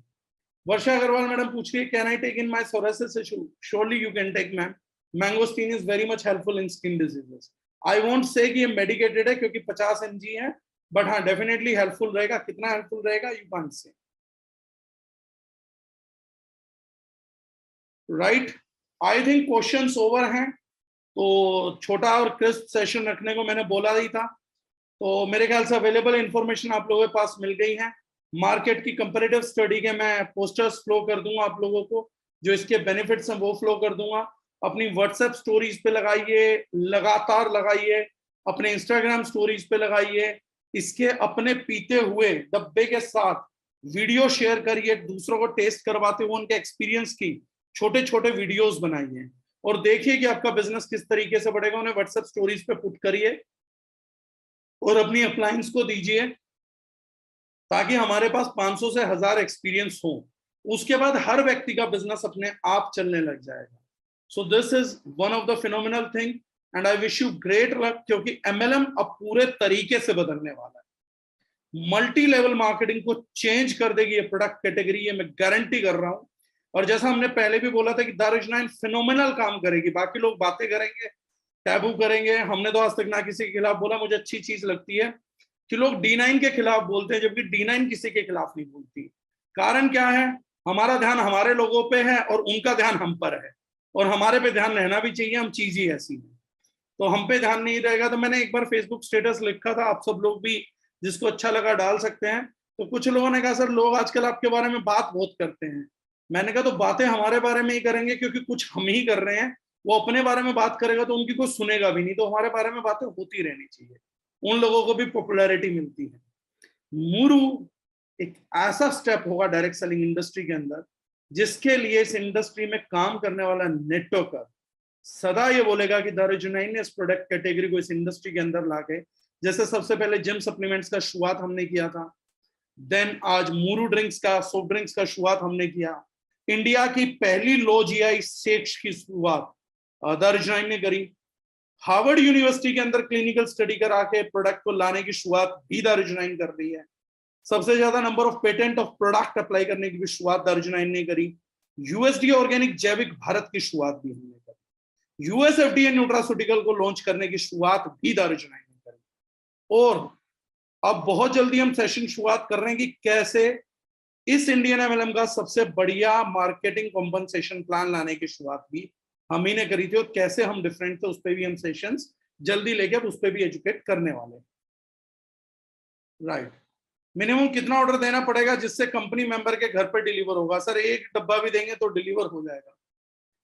वर्षा अग्रवाल मैडम पूछ रही है can I take in my psoriasis issue? Surely you can take ma'am. Mangosteen is very much helpful in skin diseases. I won't say कि ये मेडिकेटेड है क्योंकि 50 mg है, बट हाँ डेफिनेटली हेल्पफुल रहेगा। कितना हेल्पफुल रहेगा you can't say, right? I think questions over हैं, तो छोटा और क्रिस्प सेशन रखने को मैंने बोला ही था। तो मेरे ख्याल से अवेलेबल इंफॉर्मेशन आप लोगों के पास मिल गई है। मार्केट की कंपैरेटिव स्टडी के मैं पोस्टर्स फ्लो कर दूंगा आप लोगों को, जो इसके बेनिफिट्स हैं वो फ्लो कर दूंगा। अपनी व्हाट्सएप स्टोरीज पे लगाइए, लगातार लगाइए, अपने इंस्टाग्राम स्टोरीज पे लगाइए, इसके अपने पीते हुए डब्बे के साथ वीडियो शेयर करिए, दूसरों को टेस्ट करवाते हुए उनके एक्सपीरियंस की छोटे छोटे वीडियोस बनाइए और देखिए कि आपका बिजनेस किस तरीके से बढ़ेगा। उन्हें व्हाट्सएप स्टोरीज पे पुट करिए और अपनी अप्लायंस को दीजिए ताकि हमारे पास 500 से 1000 एक्सपीरियंस हो। उसके बाद हर व्यक्ति का बिजनेस अपने आप चलने लग जाएगा। सो this is one of the phenomenal thing and I wish you great luck, क्योंकि एमएलएम अब पूरे तरीके से बदलने वाला है। मल्टी लेवल मार्केटिंग को चेंज कर देगी ये प्रोडक्ट कैटेगरी, ये मैं गारंटी कर रहा हूं। और जैसा हमने पहले भी बोला था कि दारुशनाइन फिनोमिनल काम करेगी, बाकी लोग बातें करेंगे, टैबू करेंगे। हमने तो आज तक ना किसी के खिलाफ बोला। मुझे अच्छी चीज लगती है कि लोग D9 के खिलाफ बोलते हैं जबकि D9 किसी के खिलाफ नहीं बोलती। कारण क्या है? हमारा ध्यान हमारे लोगों पे है और उनका ध्यान हम पर है, और हमारे पे ध्यान रहना भी चाहिए, हम चीज ही ऐसी है। तो हम पे ध्यान नहीं रहेगा। तो मैंने एक बार फेसबुक स्टेटस लिखा था, आप सब लोग भी जिसको अच्छा लगा डाल सकते हैं। तो कुछ लोगों ने कहा सर लोग आजकल आपके बारे में बात बहुत करते हैं। मैंने कहा तो बातें हमारे बारे में ही करेंगे, क्योंकि कुछ हम ही कर रहे हैं। वो अपने बारे में बात करेगा तो उनकी कोई सुनेगा भी नहीं। तो हमारे बारे में बातें होती रहनी चाहिए, उन लोगों को भी पॉपुलैरिटी मिलती है। मूरू एक ऐसा स्टेप होगा डायरेक्ट सेलिंग इंडस्ट्री के अंदर, जिसके लिए इस इंडस्ट्री में काम करने वाला नेटवर्कर सदा ये बोलेगा कि दारुशनाइन ने इस प्रोडक्ट कैटेगरी को इस इंडस्ट्री के अंदर लाके, जैसे सबसे पहले जिम सप्लीमेंट्स का शुरुआत हमने किया था, देन आज मूरू ड्रिंक्स का, सॉफ्ट ड्रिंक्स का शुरुआत हमने किया, इंडिया की पहली लो जीआई शेक्स की शुरुआत दारुशनाइन ने करी, हार्वर्ड यूनिवर्सिटी के अंदर क्लिनिकल स्टडी करा के प्रोडक्ट को लाने की शुरुआत भी दारुशनाइन कर रही है, सबसे ज्यादा number of patent of product apply करने की भी शुरुआत दारुशनाइन ने करी, यूएसडी ऑर्गेनिक जैविक भारत की शुरुआत भी हमने करी, यूएस एफडीए न्यूट्रास्यूटिकल को लॉन्च करने की शुरुआत भी दारुशनाइन ने करी। और अब बहुत जल्दी हम सेशन शुरुआत कर रहे हैं कि कैसे इस इंडियन एमएलएम का सबसे बढ़िया मार्केटिंग कॉम्पनसेशन प्लान लाने की शुरुआत भी हम ही ने करी थी, और कैसे हम डिफरेंट थे उस पर भी हम सेशंस जल्दी लेके अब उस पर भी एजुकेट करने वाले। राइट, मिनिमम कितना ऑर्डर देना पड़ेगा जिससे कंपनी मेंबर के घर पर डिलीवर होगा? सर एक डब्बा भी देंगे तो डिलीवर हो जाएगा।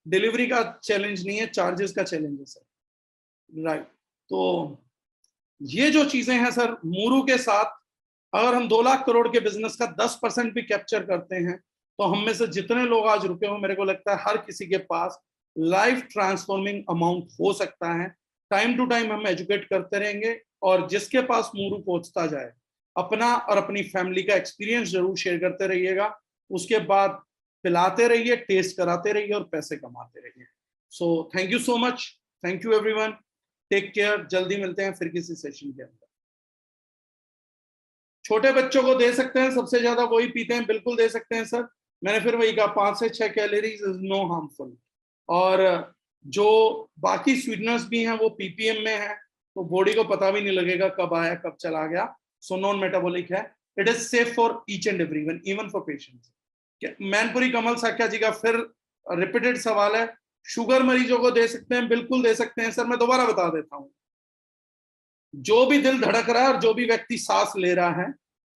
डिलीवरी का चैलेंज नहीं है, चार्जेस का चैलेंज है सर। राइट, तो ये जो चीजें हैं सर, मूरू के साथ अगर हम 2 लाख करोड़ के बिजनेस का 10% भी कैप्चर करते हैं तो हम में से जितने लोग आज रुके हो, मेरे को लगता है हर किसी के पास लाइफ ट्रांसफॉर्मिंग अमाउंट हो सकता है। टाइम टू टाइम हम एजुकेट करते रहेंगे, और जिसके पास मूरू पहुंचता जाए अपना और अपनी फैमिली का एक्सपीरियंस जरूर शेयर करते रहिएगा। उसके बाद पिलाते रहिए, टेस्ट कराते रहिए और पैसे कमाते रहिए। So thank you so much, thank you everyone, take care. जल्दी मिलते हैं फिर किसी सेशन के अंदर। छोटे बच्चों को दे सकते हैं, सबसे ज्यादा वही पीते हैं, बिल्कुल दे सकते हैं सर। मैंने फिर वही कहा 5 से 6 कैलोरीज इज नो हार्मफुल। और जो बाकी स्वीटनर्स भी हैं वो पीपीएम में है, तो बॉडी को पता भी नहीं लगेगा कब आया कब चला गया। सो नॉन मेटाबॉलिक है, it is safe for each and everyone, even for patients. Mainpuri Kamal Shakya ji का फिर रिपीटेड सवाल है, शुगर मरीजों को दे सकते हैं? बिल्कुल दे सकते हैं सर। मैं दोबारा बता देता हूँ, जो भी दिल धड़क रहा है और जो भी व्यक्ति सांस ले रहा है,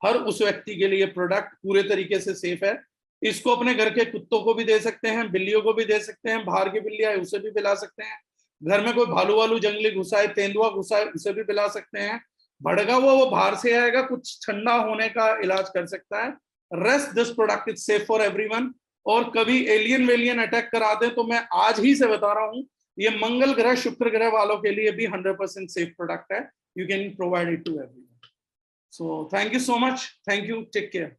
हर उस व्यक्ति के लिए प्रोडक्ट पूरे तरीके से सेफ है। इसको अपने घर के कुत्तों को भी दे सकते हैं, बिल्लियों को भी दे सकते हैं, बाहर की बिल्ली आए उसे भी पिला सकते हैं, घर में कोई भालू वालू जंगली घुसा है, तेंदुआ घुसा है, उसे भी पिला सकते हैं, भड़का हुआ वो बाहर से आएगा, कुछ ठंडा होने का इलाज कर सकता है। Rest this product is safe for everyone. और कभी एलियन वेलियन अटैक करा दे तो मैं आज ही से बता रहा हूं, ये मंगल ग्रह शुक्र ग्रह वालों के लिए भी 100% सेफ प्रोडक्ट है। You can provide it to everyone. So thank you so much. Thank you. Take care.